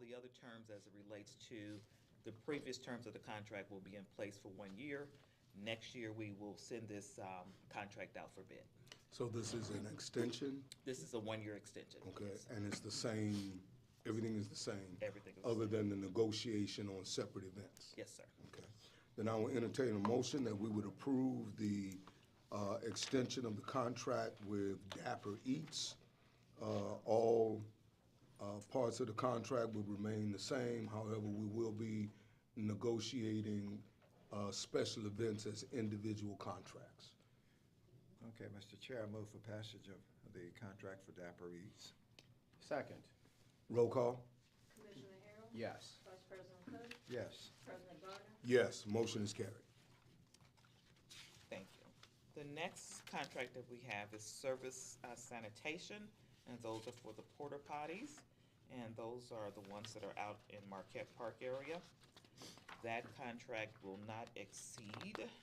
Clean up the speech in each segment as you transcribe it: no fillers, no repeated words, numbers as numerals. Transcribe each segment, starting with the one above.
the other terms as it relates to the previous terms of the contract will be in place for 1 year. Next year, we will send this contract out for bid. So this is an extension? This is a 1-year extension. Okay, and it's the same, everything is the same? Everything is the Other same. than the negotiation on separate events? Yes, sir. Okay. Then I will entertain a motion that we would approve the extension of the contract with Dapper Eats. All parts of the contract would remain the same. However, we will be negotiating special events as individual contracts. Okay, Mr. Chair, I move for passage of the contract for Dapper Eats. Second. Roll call? Commissioner Harrell? Yes. Vice President Cook? Yes. President Gardner? Yes, motion is carried. Thank you. The next contract that we have is service sanitation, and those are for the porta potties, and those are the ones that are out in Marquette Park area. That contract will not exceed, let's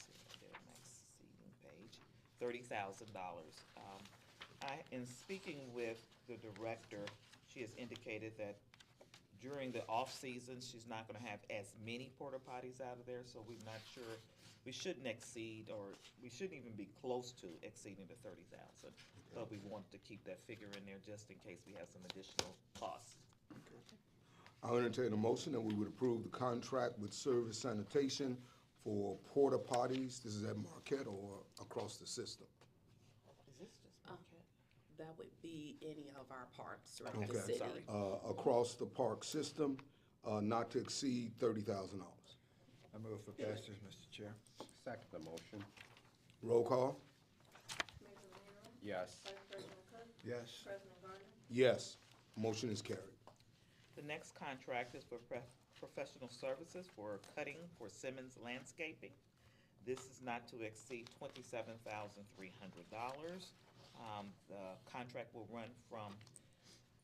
see if I get an exceeding page, $30,000. In speaking with the director, she has indicated that during the off-season, she's not gonna have as many porta potties out of there, so we're not sure, we shouldn't exceed, or we shouldn't even be close to exceeding the 30,000. But we want to keep that figure in there just in case we have some additional costs. I'll entertain a motion that we would approve the contract with Service Sanitation for porta potties. This is at Marquette or across the system? Is this just Marquette? That would be any of our parks throughout Okay, the city. sorry. Across the park system, not to exceed $30,000. I move for passage, Mr. Chair. Second the motion. Roll call? Commissioner Harrell? Yes. Vice President Cook? Yes. President Gardner? Yes, motion is carried. The next contract is for professional services for cutting for Simmons Landscaping. This is not to exceed $27,300. The contract will run from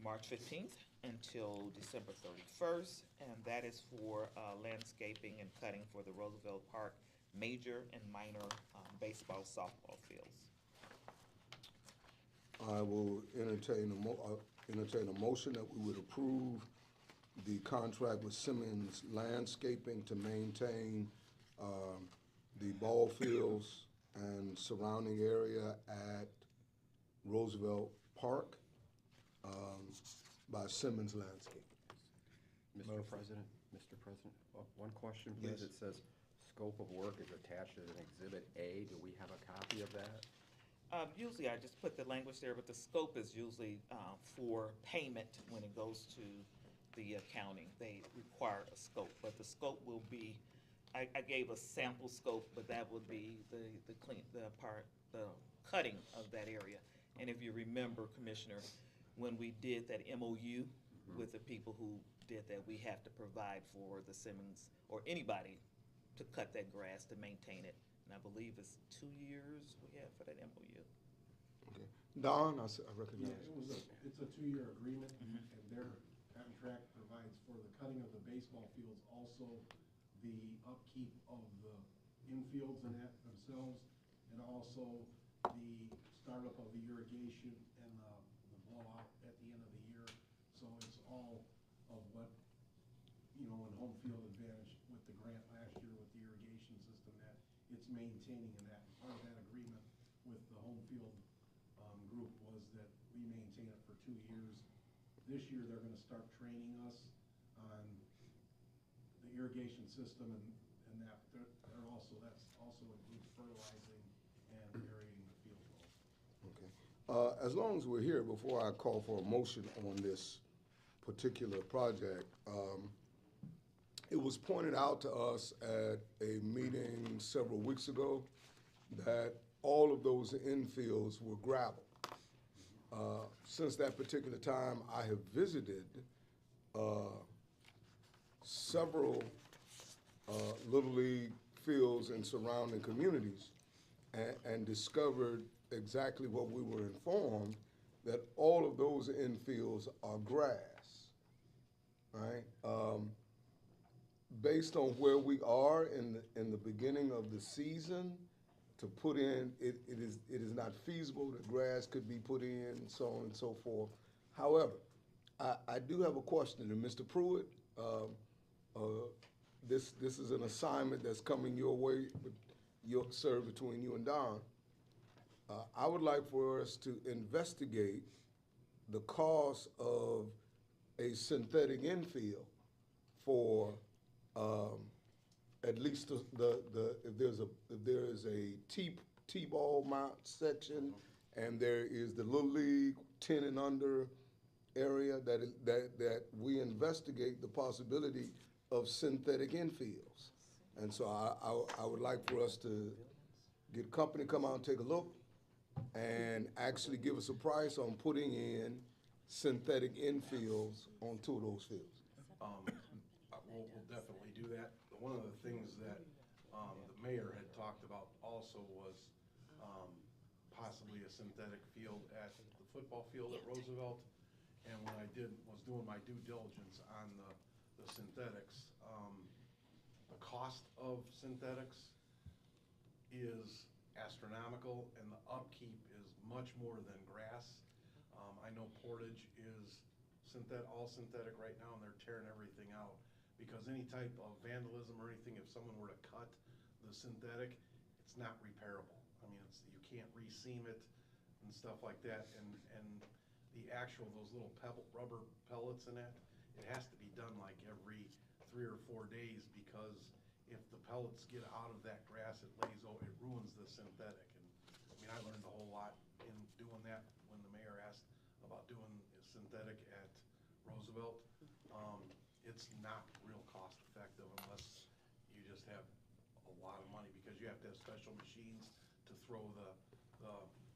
March 15th until December 31st, and that is for landscaping and cutting for the Roosevelt Park major and minor baseball, softball fields. I will entertain a motion that we would approve the contract with Simmons Landscaping to maintain the ball fields and surrounding area at Roosevelt Park by Simmons Landscaping. Mr. President, one question, please. Yes. It says scope of work is attached as an Exhibit A. Do we have a copy of that? Usually I just put the language there, but the scope is usually for payment when it goes to the accounting. They require a scope, but the scope will be, I gave a sample scope, but that would be the cutting of that area. And if you remember, Commissioner, when we did that MOU with the people who did that, we have to provide for the Simmons or anybody to cut that grass, to maintain it. And I believe it's 2 years we have for that MOU. Okay. Don, I recognize. It's a 2-year agreement, and their contract provides for the cutting of the baseball fields, also the upkeep of the infields and that themselves, and also the startup of the irrigation and the blowout at the end of the year. So it's all of what, in home field advantage with the grant last year with the irrigation system, that it's maintaining, and that part of that agreement with the home field group was that we maintain it for 2 years. This year, they're gonna start training us on the irrigation system and that, they're also, that's also includes fertilizing and aerating the field well. Okay. As long as we're here, before I call for a motion on this particular project, it was pointed out to us at a meeting several weeks ago that all of those infields were gravel. Since that particular time, I have visited several Little League fields in surrounding communities and discovered exactly what we were informed, that all of those infields are grass, right? Based on where we are in the beginning of the season, to put in, it is not feasible that grass could be put in, so on and so forth. However, I do have a question, and Mr. Pruitt, this is an assignment that's coming your way, sir, between you and Don. I would like for us to investigate the cost of a synthetic infield for, at least if there is a T-ball mount section, and there is the Little League 10 and under area, that we investigate the possibility of synthetic infields. And so I would like for us to get company, come out and take a look, and actually give us a price on putting in synthetic infields on 2 of those fields. We'll definitely do that. One of the things that the mayor had talked about also was possibly a synthetic field at the football field at Roosevelt. And when I was doing my due diligence on the synthetics, the cost of synthetics is astronomical, and the upkeep is much more than grass. I know Portage is all synthetic right now, and they're tearing everything out, because any type of vandalism or anything, if someone were to cut the synthetic, it's not repairable. I mean, you can't re-seam it and stuff like that, and the actual, those little rubber pellets in that, it has to be done like every 3 or 4 days, because if the pellets get out of that grass, it ruins the synthetic. And I mean, I learned a whole lot in doing that when the mayor asked about doing synthetic at Roosevelt. It's not real cost effective unless you just have a lot of money, because you have to have special machines to throw the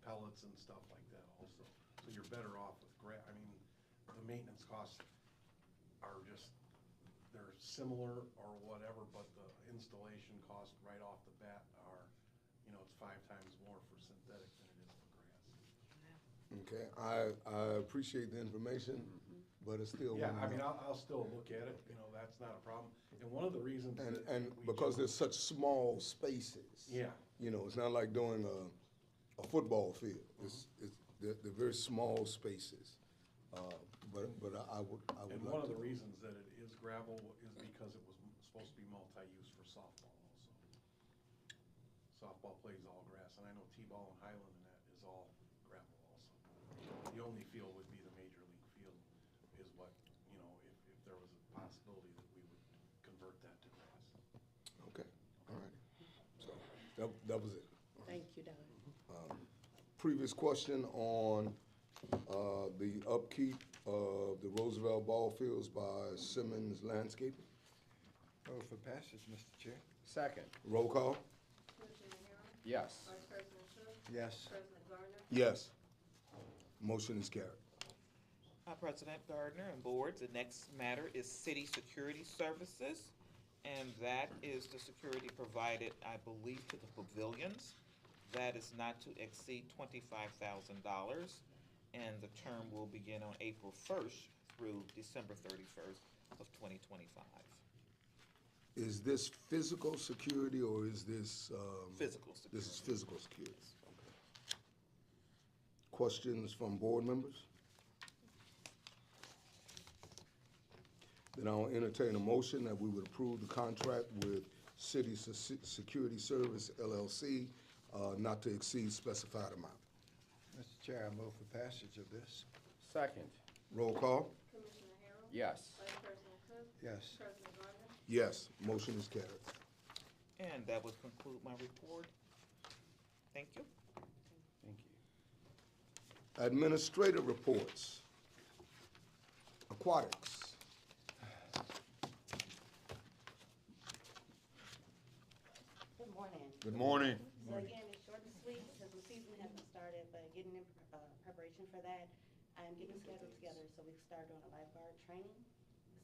pellets and stuff like that also. So you're better off with I mean, the maintenance costs are just, they're similar or whatever, but the installation cost right off the bat are, it's 5 times more for synthetic than it is for grass. Okay, I appreciate the information, but it's still. Yeah, I mean, I'll still look at it, that's not a problem. And one of the reasons that And we because do- there's such small spaces. Yeah. It's not like doing a football field. They're very small spaces. But I would And like one of to. the reasons that it is gravel is because it was supposed to be multi-use for softball also. Softball plays all grass, and I know T-ball and Highland and that is all gravel also. The only field would be the major league field, is what, if there was a possibility that we would convert that to grass. Okay, all right. So that was it. Thank you, Don. Previous question on the upkeep of the Roosevelt ball fields by Simmons Landscaping. Move for passage, Mr. Chair. Second. Roll call? Commissioner Harrell? Yes. Vice President Cook? Yes. President Gardner? Yes. Motion is carried. President Gardner and Board, the next matter is City Security Services, and that is the security provided, I believe, to the pavilions. That is not to exceed $25,000, and the term will begin on April 1st through December 31st of 2025. Is this physical security or is this? Physical security. This is physical security. Okay. Questions from board members? Then I'll entertain a motion that we would approve the contract with City Security Service LLC, not to exceed specified amount. Mr. Chair, I move for passage of this. Second. Roll call? Commissioner Harrell? Yes. Vice President Cook? Yes. President Gardner? Yes, motion is carried. And that would conclude my report. Thank you. Thank you. Administrative reports. Aquatics. Good morning. Good morning. So again, it's short and sweet because the season hasn't started, but getting in preparation for that, I'm getting scheduled together so we can start doing a lifeguard training.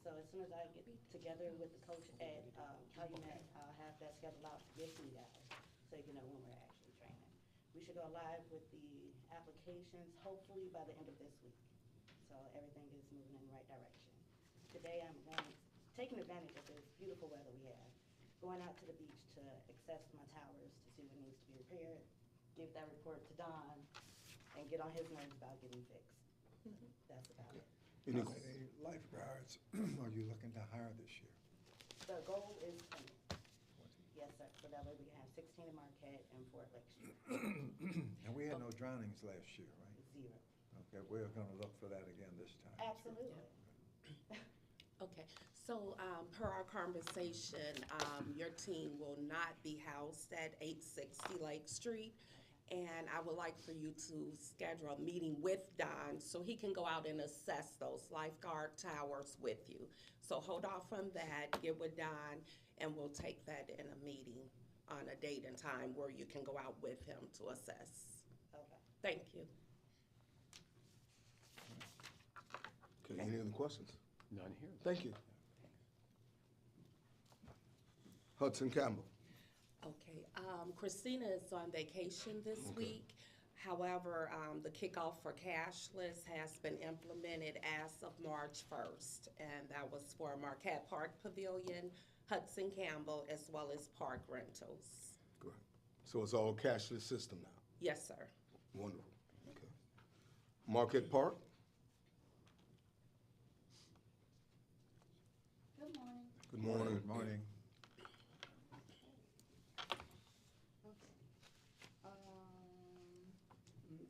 So as soon as I get together with the coach at Calumet, I'll have that scheduled out to give to you guys, so you know when we're actually training. We should go live with the applications hopefully by the end of this week. So everything is moving in the right direction. Today I'm taking advantage of this beautiful weather we have, going out to the beach to access my towers to see what needs to be repaired, give that report to Don, and get on his nerves about getting fixed. That's about it. lifeguards are you looking to hire this year? The goal is 20. Yes, sir. So that way we can have 16 in Marquette and 4 at Lake Street. And we had no drownings last year, right? 0. Okay, we're gonna look for that again this time. Absolutely. Okay, so, per our conversation, your team will not be housed at 860 Lake Street. And I would like for you to schedule a meeting with Don so he can go out and assess those lifeguard towers with you. So hold off on that, get with Don, and we'll take that in a meeting on a date and time where you can go out with him to assess. Okay. Thank you. Okay, any other questions? None here. Thank you. Hudson Campbell. Okay, Christina is on vacation this week. However, the kickoff for cashless has been implemented as of March 1st, and that was for Marquette Park Pavilion, Hudson Campbell, as well as Park Rentals. Great. So it's all cashless system now? Yes, sir. Wonderful. Okay. Market Park? Good morning. Good morning. Good morning.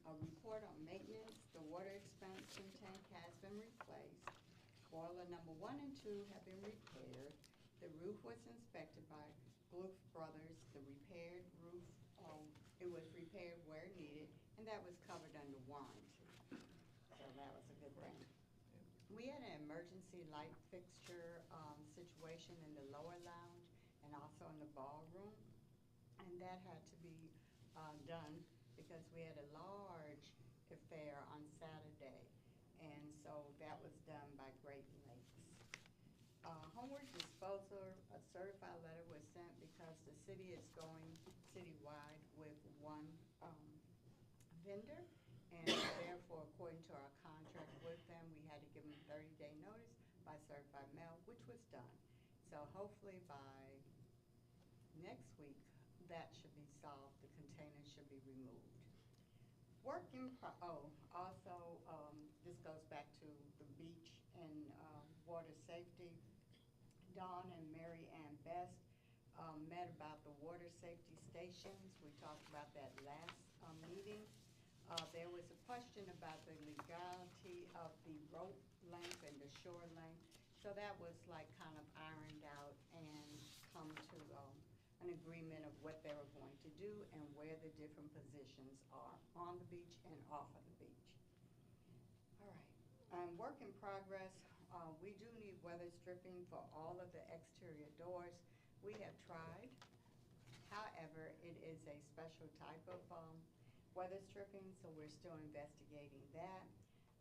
A report on maintenance, the water expansion tank has been replaced. Boiler number 1 and 2 have been repaired. The roof was inspected by Gloof Brothers. The repaired roof, it was repaired where needed, and that was covered under warranty. So that was a good thing. We had an emergency light fixture, situation in the lower lounge and also in the ballroom, and that had to be, done because we had a large affair on Saturday, and so that was done by Great Lakes. Homeward disposal, a certified letter was sent because the city is going citywide with one vendor, and therefore, according to our contract with them, we had to give them 30-day notice by certified mail, which was done. So hopefully by next week, that should be solved, the containers should be removed. Also, this goes back to the beach and water safety. Dawn and Mary Ann Best met about the water safety stations. We talked about that last meeting. There was a question about the legality of the rope length and the shore length. So that was like kind of ironed out and come to an agreement of what they were going to do and where the different positions are on the beach and off of the beach. All right, work in progress. We do need weather stripping for all of the exterior doors. We have tried. However, it is a special type of weather stripping, so we're still investigating that.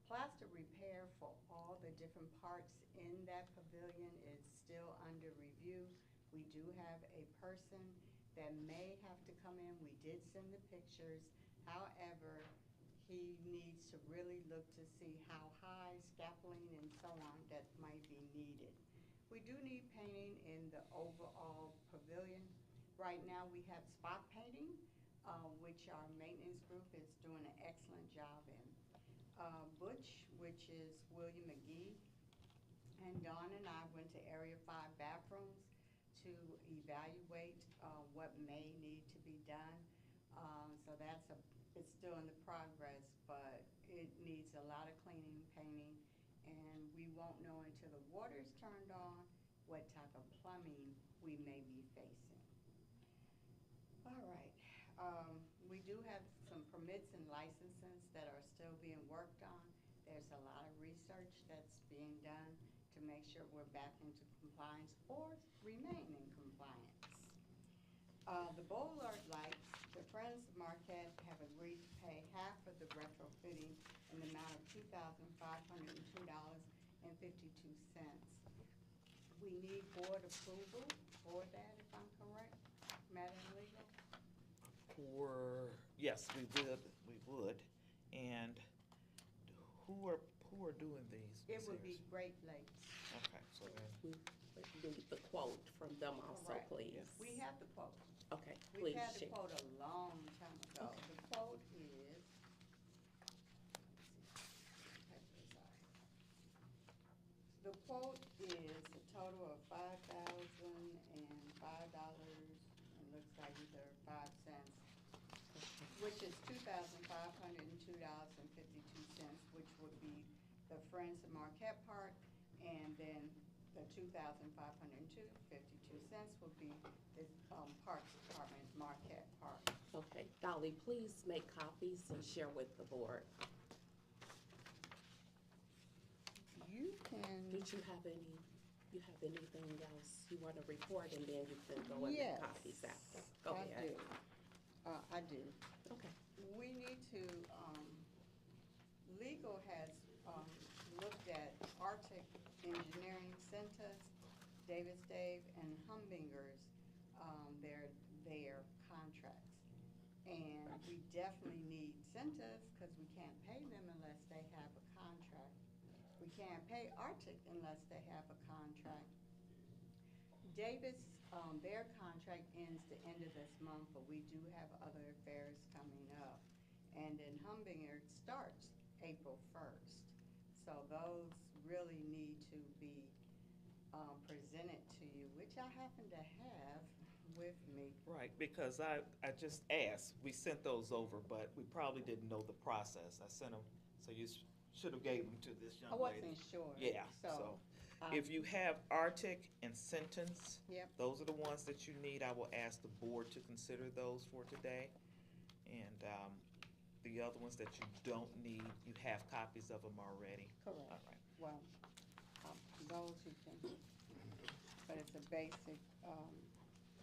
Plaster repair for all the different parts in that pavilion is still under review. We do have a person that may have to come in. We did send the pictures. However, he needs to really look to see how high scaffolding and so on that might be needed. We do need painting in the overall pavilion. Right now we have spot painting, which our maintenance group is doing an excellent job in. Butch, which is William McGee, and Dawn and I went to Area 5 bathrooms to evaluate what may need to be done. So it's still in the progress, but it needs a lot of cleaning, painting, and we won't know until the water's turned on what type of plumbing we may be facing. All right, we do have some permits and licenses that are still being worked on. There's a lot of research that's being done to make sure we're back into compliance or remain in compliance. The Boulevard lights, the Friends of Marquette have agreed to pay half of the retrofitting in the amount of $2,502.52. We need board approval for that, if I'm correct, Madam Legal? Yes, we would. And who are doing these? It would be Great Lakes. Okay, so then, We need the quote from them also, Correct. please. We have the quote. Okay, We've please had the share. quote a long time ago. Okay. The quote is, The quote is a total of $5,005, and looks like either 5 cents, which is $2,502.52, which would be the Friends of Marquette Park, and then the $2,502.52 would be the Parks Department, Marquette Park. Okay, Dolly, please make copies and share with the board. You can. Did you have anything else you want to report, and then you can go and Yes, make copies after? Go I ahead. do. I do. Okay. We need to, legal has, looked at Arctic Engineering Centers, Davis Dave and Humbinger's, their contracts. And we definitely need Centers, because we can't pay them unless they have a contract. We can't pay Arctic unless they have a contract. Davis, their contract ends the end of this month, but we do have other affairs coming up. And then Humbinger starts April 1st. So those really need to be presented to you, which I happen to have with me. Right, because I just asked, we sent those over, but we probably didn't know the process. I sent them, so you should have gave them to this I young lady. wasn't sure. Yeah, so, if you have Arctic and Sentence, Yep. those are the ones that you need. I will ask the board to consider those for today. And, the other ones that you don't need, you have copies of them already. Correct. All right. Well, those you can, but it's a basic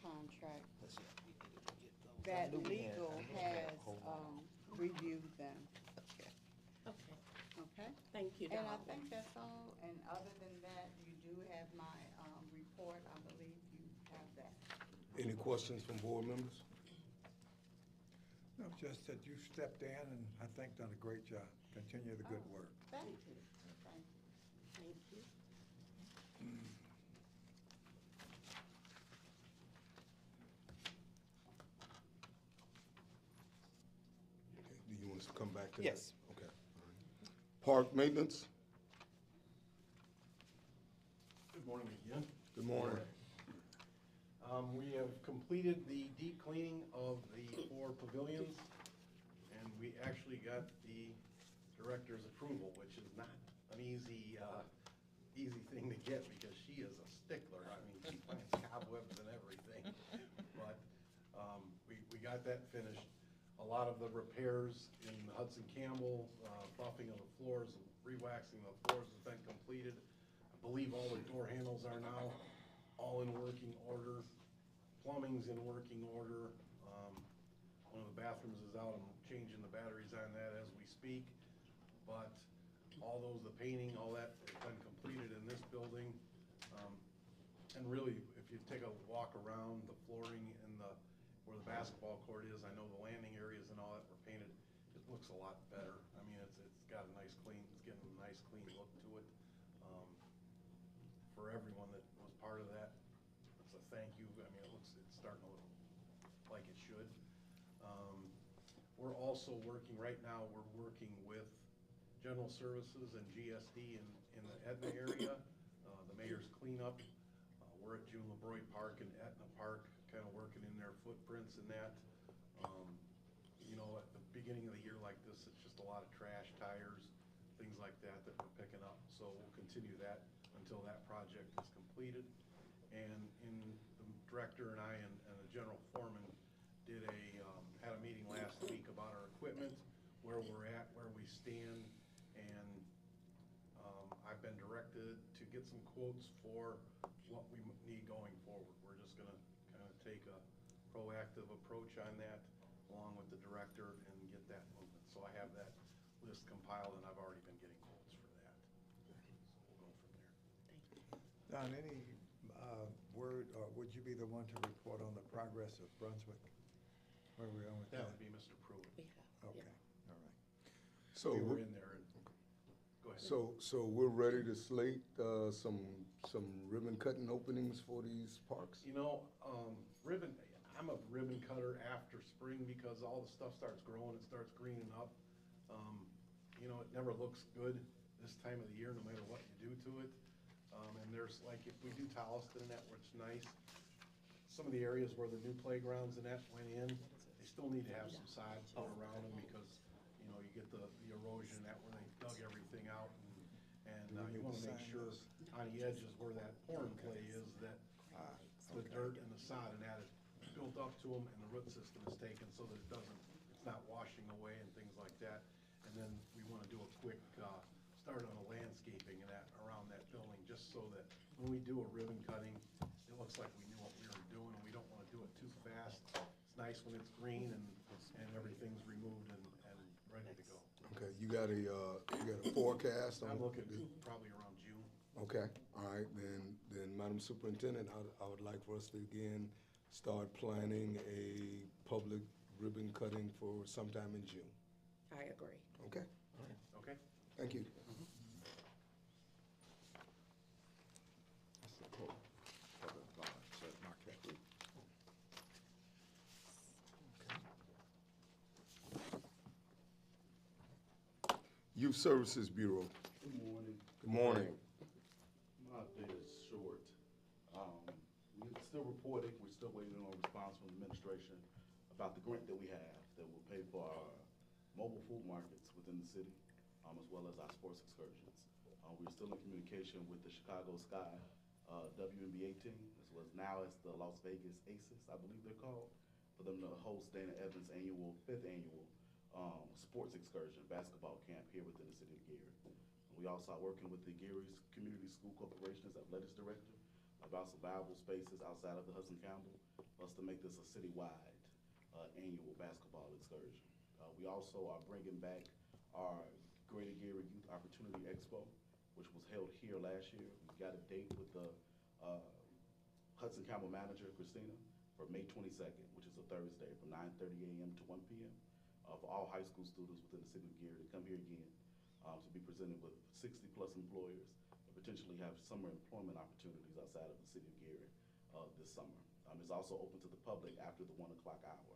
contract Let's see, we needed to get those. I that knew we had- legal I knew we had a has whole lot. reviewed them, Okay. Okay, okay? thank you, And I Dolly. think that's all, and other than that, you do have my report, I believe you have that. Any questions from board members? No, just that you stepped in and I think done a great job. Continue the good work. Thank you, thank you. Thank you. Okay, do you want us to come back to that? Yes. Okay. all right. Park maintenance, Good morning again. good morning. We have completed the deep cleaning of the 4 pavilions, and we actually got the director's approval, which is not an easy thing to get, because she is a stickler. I mean, she finds cobwebs and everything. But we got that finished. A lot of the repairs in Hudson Campbell, buffing of the floors, re-waxing of the floors has been completed. I believe all the door handles are now all in working order. Plumbing's in working order. One of the bathrooms is out. I'm changing the batteries on that as we speak. But all those, the painting, all that has been completed in this building. And really, if you take a walk around the flooring and where the basketball court is, I know the landing areas and all that were painted. It looks a lot better. I mean, it's got a nice clean, it's getting a nice clean look to it. For everyone that was part of that, it's a thank you. I mean, it's starting to look like it should. We're also working, right now, we're working with General Services and GSD in the Etna area, the mayor's cleanup. We're at June LeBroy Park and Etna Park, kind of working in their footprints in that. You know, at the beginning of the year like this, it's just a lot of trash, tires, things like that we're picking up. So we'll continue that until that project is completed. And the director and I and the general foreman had a meeting last week about our equipment, where we're at, where we stand, and I've been directed to get some quotes for what we need going forward. We're just gonna kind of take a proactive approach on that, along with the director, and get that movement. So I have that list compiled, and I've already been getting quotes for that. So we'll go from there. Don, any word, or would you be the one to report on the progress of Brunswick? Where are we at with That that? would be Mr. Pruitt. We have, Okay, yeah. all right. So, We were in there and, go ahead. so we're ready to slate, some ribbon cutting openings for these parks? You know, I'm a ribbon cutter after spring, because all the stuff starts growing, it starts greening up. You know, it never looks good this time of the year, no matter what you do to it. there's like, if we do Tolliston and that, where it's nice, some of the areas where the new playgrounds and that went in, they still need to have some sod put around them because, you know, you get the erosion that where they dug everything out and you wanna make sure on the edges where that porn play is, that the dirt and the sod and that is built up to them and the root system is taken so that it's not washing away and things like that. And then we wanna do a quick, start on the landscaping and that, around that building, just so that when we do a ribbon cutting, it looks like we knew what we were doing and we don't wanna do it too fast. It's nice when it's green and everything's removed and ready to go. Okay, you got a forecast on? I'm looking probably around June. Okay, all right, then, Madam Superintendent, I would like for us to again start planning a public ribbon cutting for sometime in June. I agree. Okay, Okay? thank you. That's the quote for the bond, so Marquette. Youth Services Bureau, Good morning. good morning. My update is short. We're still reporting, we're still waiting on a response from the administration about the grant that we have that will pay for our mobile food markets within the city, as well as our sports excursions. We're still in communication with the Chicago Sky WNBA team, as well as now as the Las Vegas Aces, I believe they're called, for them to host Dana Evans' fifth annual sports excursion basketball camp here within the city of Gary. We also are working with the Gary's Community School Corporation's athletics director about some viable spaces outside of the Hudson Campbell for us to make this a citywide annual basketball excursion. We also are bringing back our Greater Gary Youth Opportunity Expo, which was held here last year. We got a date with the Hudson Campbell manager, Christina, for May 22nd, which is a Thursday, from 9:30 a.m. to 1 p.m. For all high school students within the city of Gary to come here again to be presented with 60-plus employers and potentially have summer employment opportunities outside of the city of Gary this summer. It's also open to the public after the 1 o'clock hour,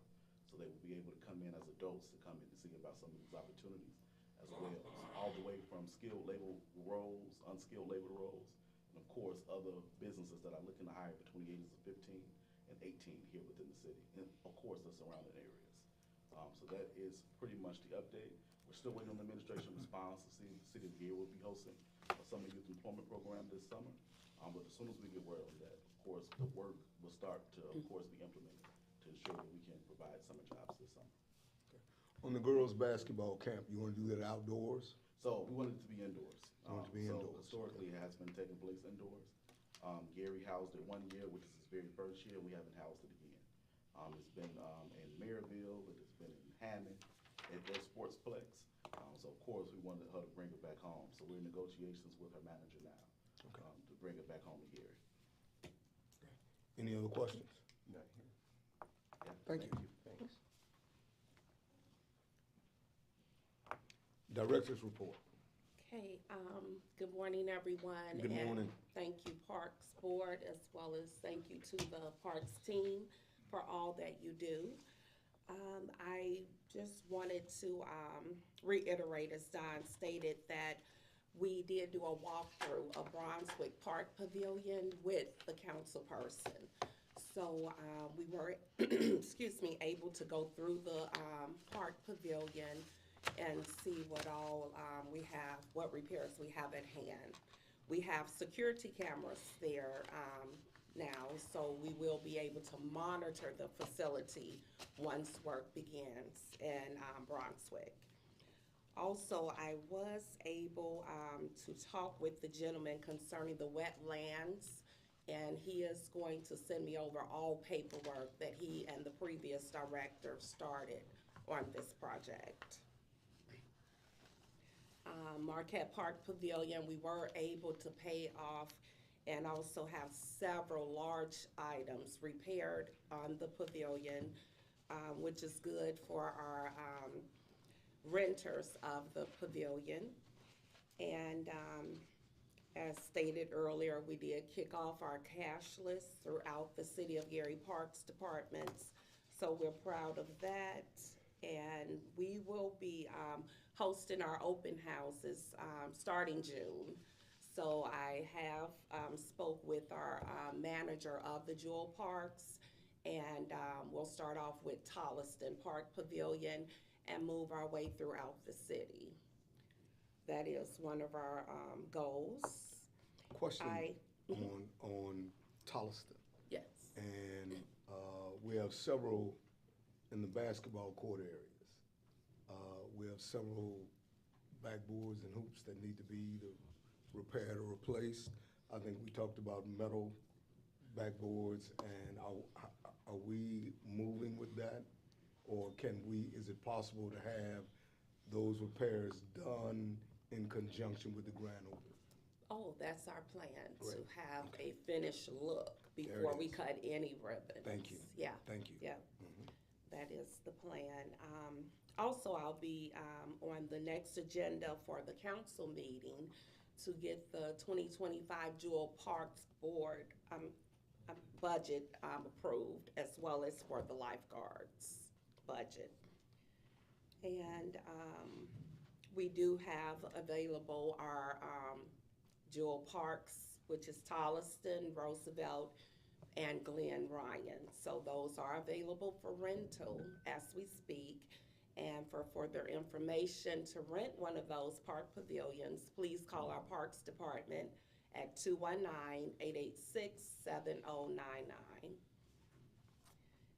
so they will be able to come in as adults to come in and see about some of these opportunities as well, all the way from skilled labor roles, unskilled labor roles, and of course, other businesses that are looking to hire between the ages of 15 and 18 here within the city, and of course, the surrounding areas. So that is pretty much the update. We're still waiting on the administration response to see if the city of Gary will be hosting a summer youth employment program this summer. But as soon as we get word on that, of course, the work will start to, of course, be implemented to ensure that we can provide summer jobs this summer. On the girls' basketball camp, you wanna do that outdoors? So we want it to be indoors. You want it to be indoors, So historically, it has been taking place indoors. Gary housed it 1 year, which is his very first year. We haven't housed it again. It's been in Maryville, it has been in Hammond, at their sportsplex. So of course, we wanted her to bring it back home. So we're in negotiations with her manager now to bring it back home to Gary. Any other questions? Not here. Yeah, Thank you. Thanks. Director's report. Okay, good morning, everyone. Good and morning. Thank you, Parks Board, as well as thank you to the Parks team for all that you do. I just wanted to reiterate, as Don stated, that we did do a walkthrough of Brunswick Park Pavilion with the council person. So we were, excuse me, able to go through the park pavilion and see what all we have, what repairs we have at hand. We have security cameras there now, so we will be able to monitor the facility once work begins in Brunswick. Also, I was able to talk with the gentleman concerning the wetlands, and he is going to send me over all paperwork that he and the previous director started on this project. Marquette Park Pavilion, we were able to pay off and also have several large items repaired on the pavilion, which is good for our renters of the pavilion. And as stated earlier, we did kick off our cashless throughout the City of Gary Parks departments. So we're proud of that. And we will be hosting our open houses starting June. So I I have spoke with our manager of the Jewel Parks, and we'll start off with Tolliston Park Pavilion and move our way throughout the city. That is one of our goals. Question I- on Tolliston. Yes. And we have several in the basketball court areas. We have several backboards and hoops that need to be either repaired or replaced. I think we talked about metal backboards, and are we moving with that? Or is it possible to have those repairs done in conjunction with the grand opening? Oh, that's our plan, to Great. have a finished look There it before we is. cut any ribbons. Thank you. Yeah. Thank you. Yeah, Mhm. that is the plan. Also, I'll be on the next agenda for the council meeting to get the 2025 Jewel Parks Board budget approved, as well as for the lifeguards budget. And we do have available our Jewel Parks, which is Tolliston, Roosevelt, and Glen Ryan. So those are available for rental as we speak. And for further information to rent one of those park pavilions, please call our Parks Department at 219-886-7099.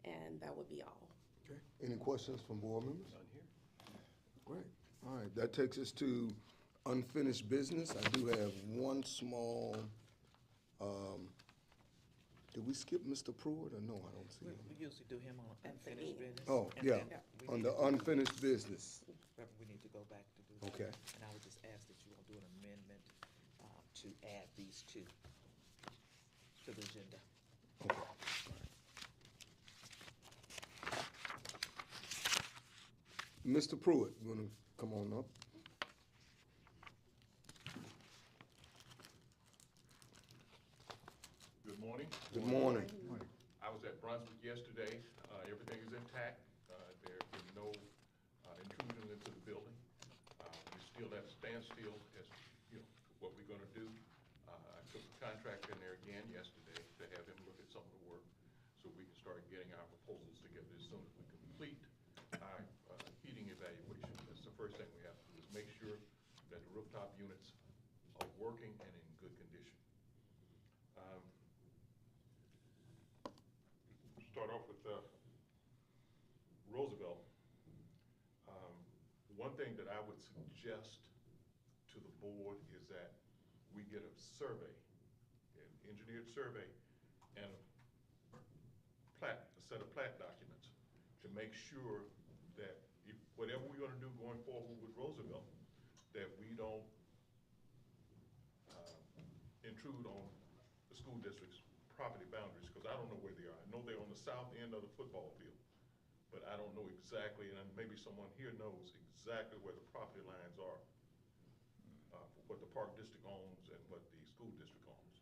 And that would be all. Okay. Any questions from board members? None here. Great. All right, that takes us to unfinished business. I do have one small, did we skip Mr. Pruitt, or no, I don't see We him? usually do him on unfinished business. Oh, and yeah, then we on need the to go- unfinished business. We need to go back to do that. Okay. And I would just ask that you will do an amendment to add these two to the agenda. Okay. Mr. Pruitt, you wanna come on up? Good morning. Good morning. I was at Brunswick yesterday. Everything is intact. There's been no intrusion into the building. We're still at a standstill as, you know, what we're gonna do. I took the contractor in there again yesterday to have him look at some of the work so we can start getting our proposals together as soon as we complete our heating evaluation. That's the first thing we have to do, is make sure that the rooftop units are working and in good condition. Start off with Roosevelt. One thing that I would suggest to the board is that we get a survey, an engineered survey, and a set of plat documents to make sure that if, whatever we're gonna do going forward with Roosevelt, that we don't intrude on the school district's property boundaries, because I don't know where they are. I know they're on the south end of the football field, but I don't know exactly, and maybe someone here knows exactly where the property lines are, for what the park district owns and what the school district owns.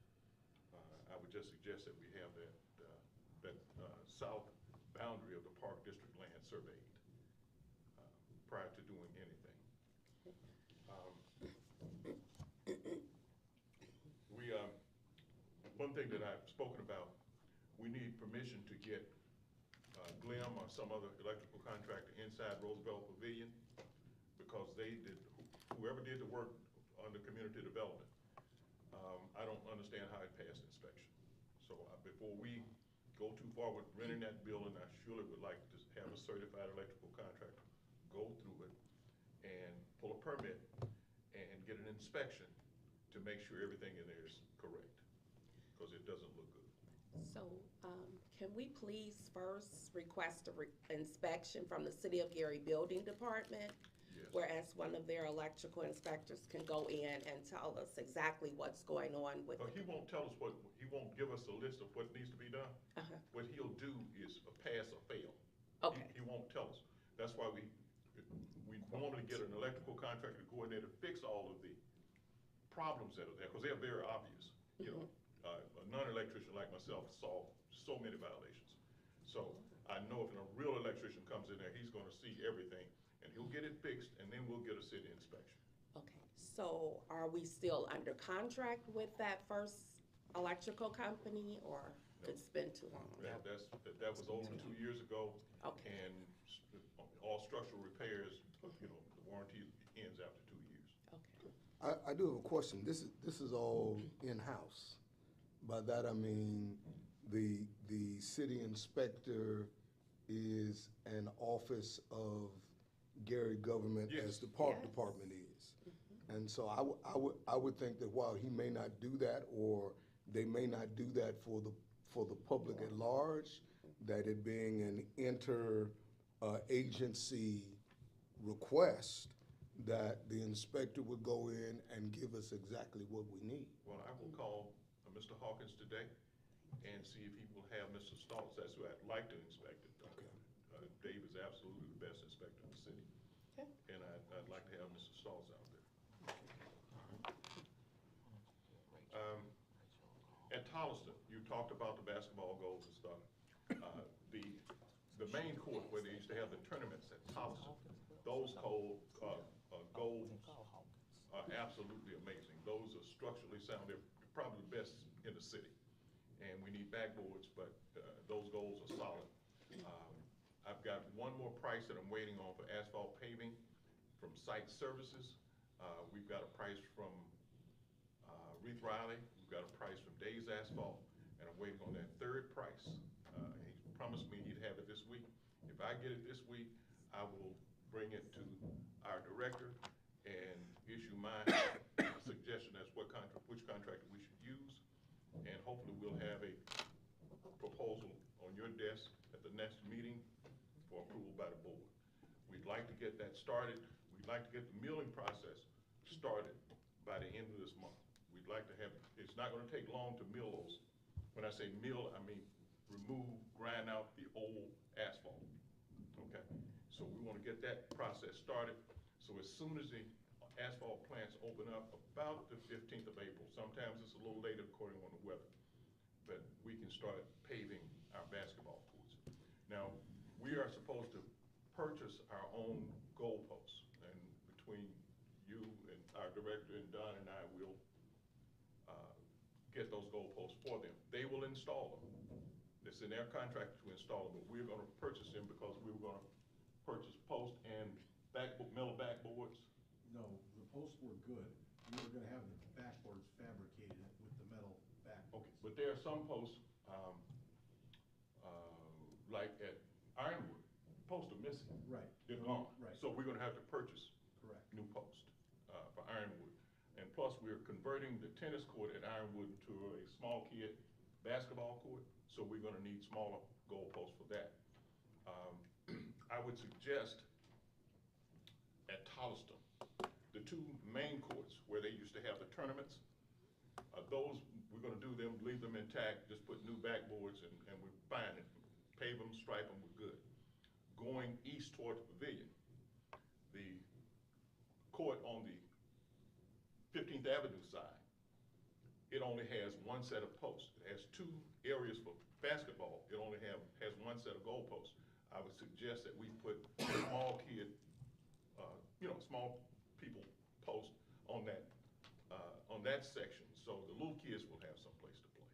I would just suggest that we have that south boundary of the park district land surveyed prior to doing anything. One thing that I've spoken about, we need permission to get Glim or some other electrical contractor inside Roosevelt Pavilion, because whoever did the work under community development, I don't understand how it passed inspection. So before we go too far with renting that building, I surely would like to have a certified electrical contractor go through it and pull a permit and get an inspection to make sure everything in there is correct, because it doesn't look good. So, can we please first request a inspection from the City of Gary Building Department? Yes. Whereas one of their electrical inspectors can go in and tell us exactly what's going on with. He won't tell us he won't give us a list of what needs to be done. Uh-huh. What he'll do is a pass or fail. Okay. He won't tell us. That's why we normally get an electrical contractor to go in there to fix all of the problems that are there, because they're very obvious. You know, a non-electrician like myself saw so many violations. So I know if a real electrician comes in there, he's gonna see everything, and he'll get it fixed, and then we'll get a city inspection. Okay, So are we still under contract with that first electrical company, or it's been too long? That was over 2 years ago. Okay. And all structural repairs, the warranty ends after 2 years. Okay. I do have a question. This is all in-house. By that I mean the city inspector is an office of Gary government as Yes. the park Yes. department is. And so I would think that while he may not do that, or they may not do that for the public at large, that it being an agency request, that the inspector would go in and give us exactly what we need. Well, I will call Mr. Hawkins today and see if he will have Mr. Stoltz, that's who I'd like to inspect it. Okay. Dave is absolutely the best inspector in the city. Okay. And I'd like to have Mr. Stoltz out there. At Tolleson, you talked about the basketball goals and stuff. The main court where they used to have the tournaments at Tolleson, those goals are absolutely amazing. Those are structurally sound. They're probably the best in the city. And we need backboards, but those goals are solid. I've got one more price that I'm waiting on for asphalt paving from Site Services. We've got a price from Reeve Riley. We've got a price from Days Asphalt, and I'm waiting on that third price. He promised me he'd have it this week. If I get it this week, I will bring it to our director and issue my suggestion as which contractor we should use. And hopefully we'll have a proposal on your desk at the next meeting for approval by the board. We'd like to get that started. We'd like to get the milling process started by the end of this month. We'd like to have, it's not gonna take long to mill those. When I say mill, I mean grind out the old asphalt, okay? So we wanna get that process started. So as soon as the asphalt plants open up, about the 15th of April, sometimes it's a little later according on the weather, but we can start paving our basketball courts. Now, we are supposed to purchase our own goalposts, and between you and our director and Don and I will get those goalposts for them. They will install them. It's in their contract to install them, but we're gonna purchase them because we were gonna purchase posts and metal backboards. No, the posts were good. We were gonna have the backboards fabricated with the metal backboards. Okay, but there are some posts, like at Ironwood, posts are missing. Right. They're gone. Right. So we're gonna have to purchase Correct. new posts for Ironwood. And plus, we're converting the tennis court at Ironwood to a small kid basketball court, so we're gonna need smaller goalposts for that. I would suggest at Tolleson, the two main courts where they used to have the tournaments, those, we're gonna do them, leave them intact, just put new backboards and we're fine. Pave them, stripe them, we're good. Going east toward the pavilion, the court on the 15th Avenue side, it only has one set of posts. It has two areas for basketball. It only has one set of goalposts. I would suggest that we put small kid, small people posts on that section, so the little kids will have some place to play.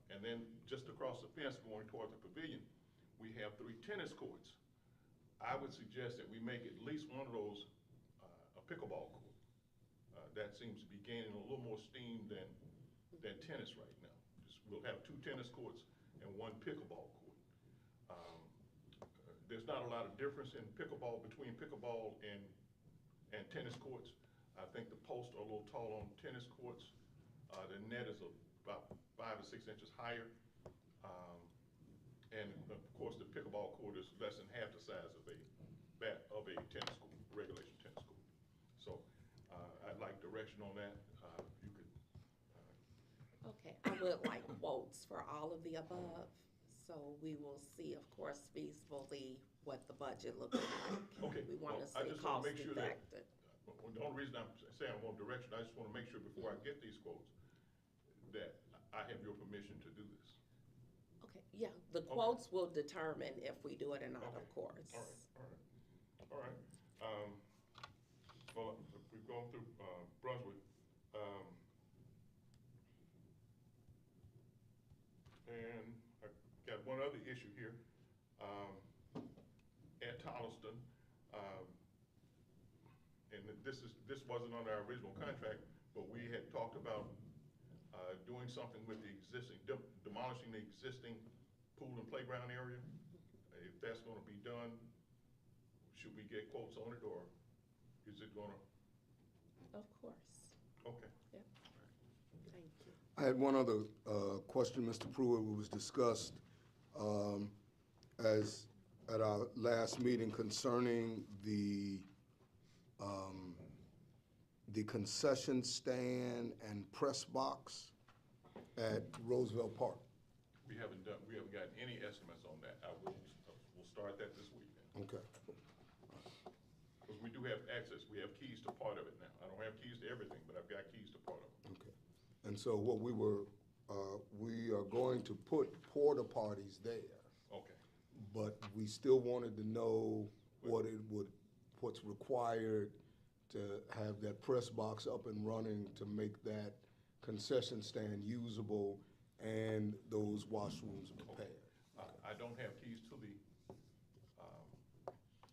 And then just across the fence going toward the pavilion, we have 3 tennis courts. I would suggest that we make at least one of those a pickleball court. That seems to be gaining a little more steam than tennis right now. We'll have 2 tennis courts and 1 pickleball court. There's not a lot of difference in pickleball between pickleball and tennis courts. I think the posts are a little tall on tennis courts. The net is about 5 or 6 inches higher. And of course, the pickleball court is less than half the size of a tennis court, regulation tennis court. So I'd like direction on that. If you could. Okay, I would like quotes for all of the above, so we will see, of course, feasibly what the budget looks like. Okay, We want to well, I see just wanna cost make sure that- effective. The only reason I'm saying I want direction, I just want to make sure before I get these quotes that I have your permission to do this. Okay, yeah, the quotes will determine if we do it or not, of Okay. course. All right. Well, we we've gone through, Brunswick. And I got one other issue here, at Tolliston. And this wasn't on our original contract, but we had talked about, doing something with the existing, demolishing the existing pool and playground area. If that's gonna be done, should we get quotes on it, or is it gonna, Of course. okay. Yep. Thank you. I had one other question, Mr. Pruitt, it was discussed as at our last meeting concerning the concession stand and press box at Roosevelt Park. We haven't gotten any estimates on that. We'll start that this week then. Okay. Because we do have access, we have keys to part of it now. I don't have keys to everything, but I've got keys to part of it. Okay. And so what we are going to put porta potties there, Okay, but we still wanted to know what's required to have that press box up and running to make that concession stand usable and those washrooms repaired. I don't have keys to the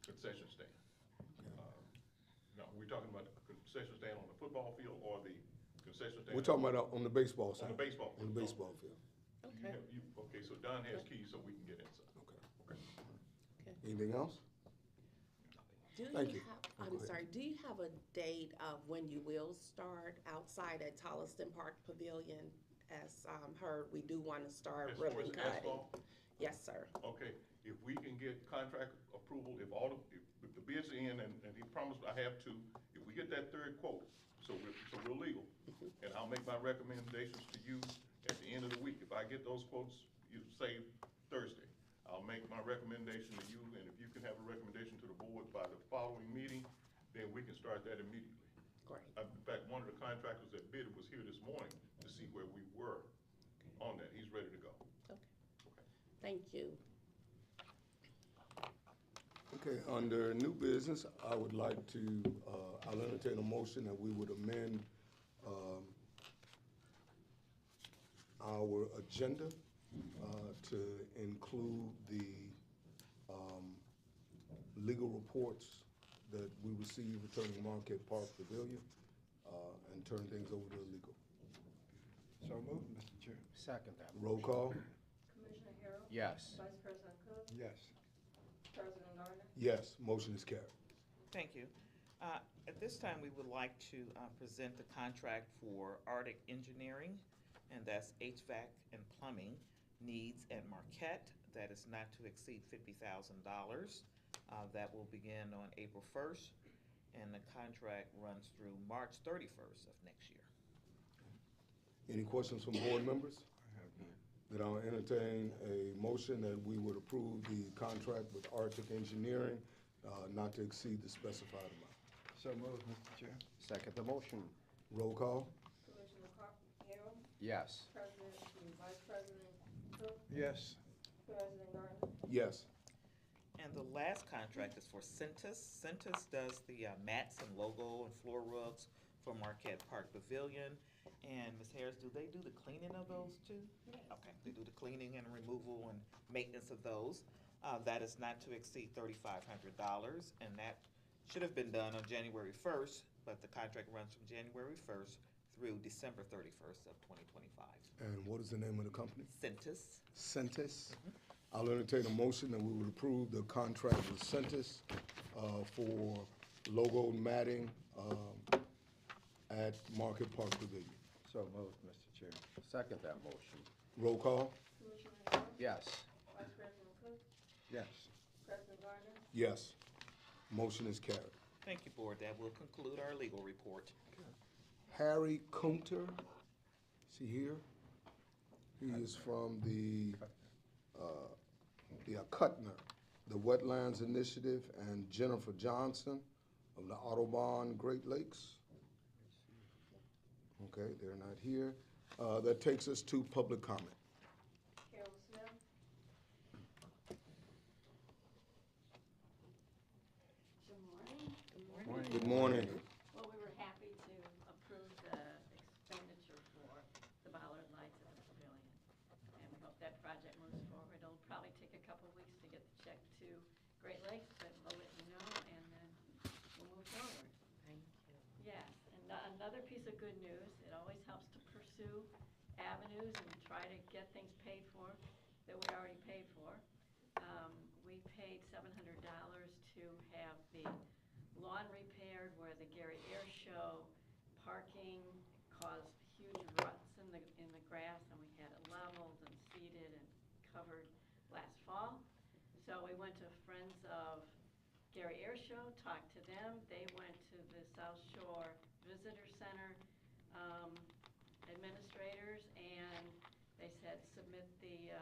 concession stand. No, we're talking about the concession stand on the football field or the concession stand? We're talking about on the baseball side. On the baseball On the field. baseball field. Okay. Okay, so Don has keys so we can get inside. Okay. Okay. Anything else? Do Thank you. I'm sorry, do you have a date of when you will start outside at Tolliston Park Pavilion? As heard, we do want to start As far ribbon as cutting. asphalt? Yes, sir. Okay, if we can get contract approval, if the bids are in, and he promised I have to, if we get that third quote, so we're legal, and I'll make my recommendations to you at the end of the week. If I get those quotes, you say Thursday, I'll make my recommendation to you, and if you can have a recommendation to the board by the following meeting, then we can start that immediately. Great. In fact, one of the contractors that bid was here this morning to see where we were on that. He's ready to go. Okay. Okay. Thank you. Okay, under new business, I would like to, I'll entertain a motion that we would amend our agenda to include the legal reports that we receive returning Marquette Park Pavilion and turn things over to legal. So moved, Mr. Chair. Second that. Roll call? Commissioner Harrell? Yes. Vice President Cook? Yes. President Gardner? Yes, motion is carried. Thank you. At this time, we would like to present the contract for Arctic Engineering, and that's HVAC and plumbing needs at Marquette. That is not to exceed $50,000. That will begin on April 1st, and the contract runs through March 31st of next year. Any questions from board members? I have none. Then I'll entertain a motion that we would approve the contract with Arctic Engineering, not to exceed the specified amount. So moved, Mr. Chair. Second the motion. Roll call? Commissioner Harrell? Yes. Vice President Cook? Yes. President Gardner? Yes. And the last contract is for Centus. Centus does the mats and logo and floor rugs for Marquette Park Pavilion. And Ms. Harris, do they do the cleaning of those too? Yes. Okay, they do the cleaning and removal and maintenance of those. That is not to exceed $3,500, and that should have been done on January 1st, but the contract runs from January 1st through December 31st of 2025. And what is the name of the company? Centus. Centis. I'll entertain a motion that we would approve the contract with Centis for logo matting at Market Park Pavilion. So moved, Mr. Chair. Second that motion. Roll call? Commissioner Harrell? Yes. Vice President Cook? Yes. President Gardner? Yes. Motion is carried. Thank you, Board. That will conclude our legal report. Harry Kunter, is he here? He is from the Kutner, the Wetlands Initiative, and Jennifer Johnson of the Audubon Great Lakes. Okay, they're not here. That takes us to public comment. Carol Smith? Good morning. Morning. Good morning. Well, we were happy project moves forward. It'll probably take a couple weeks to get the check to Great Lakes, but we'll let you know, and then we'll move forward. Thank you. Yes, and another piece of good news, it always helps to pursue avenues and try to get things paid for that we already paid for. We paid $700 to have the lawn repaired where the Gary Air Show parking caused huge ruts in the grass, and we had it leveled and seeded and covered last fall. So we went to Friends of Gary Air Show, talked to them. They went to the South Shore Visitor Center administrators, and they said submit the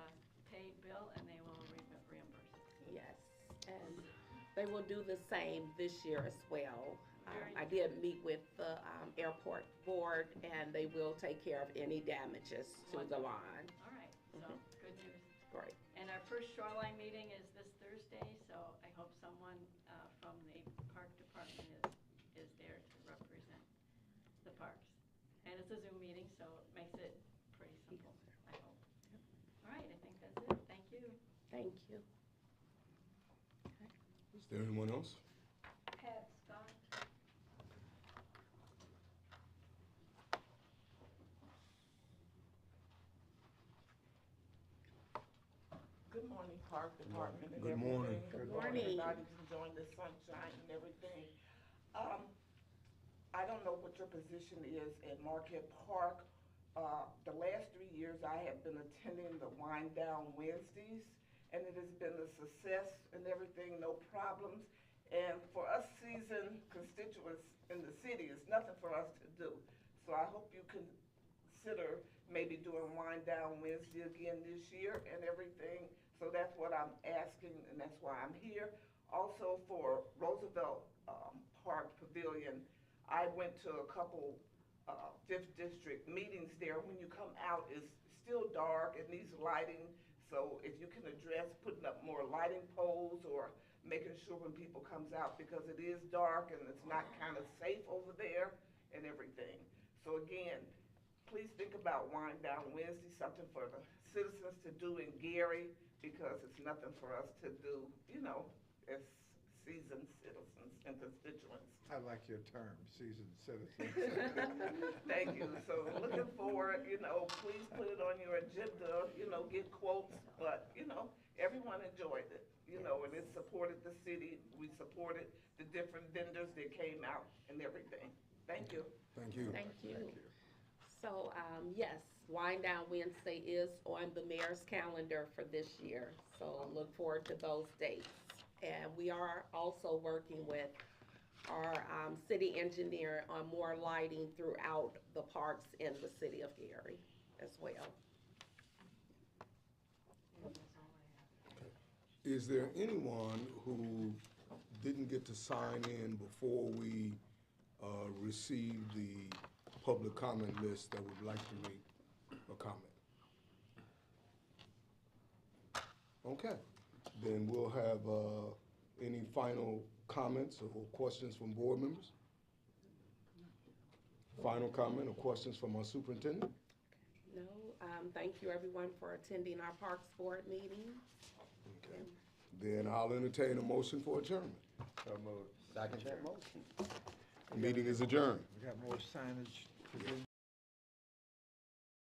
paid bill and they will reimburse it. Yes, and they will do the same this year as well. Very I did meet with the airport board, and they will take care of any damages to the lawn. All right, so good news. Great. And our first shoreline meeting is this Thursday, so I hope someone from the park department is there to represent the parks. And it's a Zoom meeting, so it makes it pretty simple, I hope. All right, I think that's it. Thank you. Thank you. Is there anyone else? Pat Scott. Good morning, Park Department and Good everything. morning. Good morning. Everybody's enjoying the sunshine and everything. I don't know what your position is at Marquette Park. The last 3 years, I have been attending the Wind Down Wednesdays, and it has been a success and everything, no problems. And for us seasoned constituents in the city, it's nothing for us to do. So I hope you consider maybe doing Wind Down Wednesday again this year and everything. So that's what I'm asking, and that's why I'm here. Also for Roosevelt Park Pavilion, I went to a couple 5th District meetings there. When you come out, it's still dark, it needs lighting. So if you can address putting up more lighting poles or making sure when people comes out, because it is dark and it's not kind of safe over there and everything. So again, please think about Wind Down Wednesday, something for the citizens to do in Gary, because it's nothing for us to do, you know, as seasoned citizens and constituents. I like your term, seasoned citizens. Thank you. So looking forward, you know, please put it on your agenda, you know, get quotes, but, you know, everyone enjoyed it, you know, and it supported the city. We supported the different vendors that came out and everything. Thank you. Thank you. Thank you. So, yes, Wind Down Wednesday is on the mayor's calendar for this year, so look forward to those dates. And we are also working with our city engineer on more lighting throughout the parks in the city of Gary as well. Is there anyone who didn't get to sign in before we receive the public comment list that would like to make a comment? Okay, then we'll have any final comments or questions from board members? Final comment or questions from our superintendent? No, thank you everyone for attending our Parks Board meeting. Okay, then I'll entertain a motion for adjournment. So moved. Second that motion. Meeting is adjourned. We got more signage to do.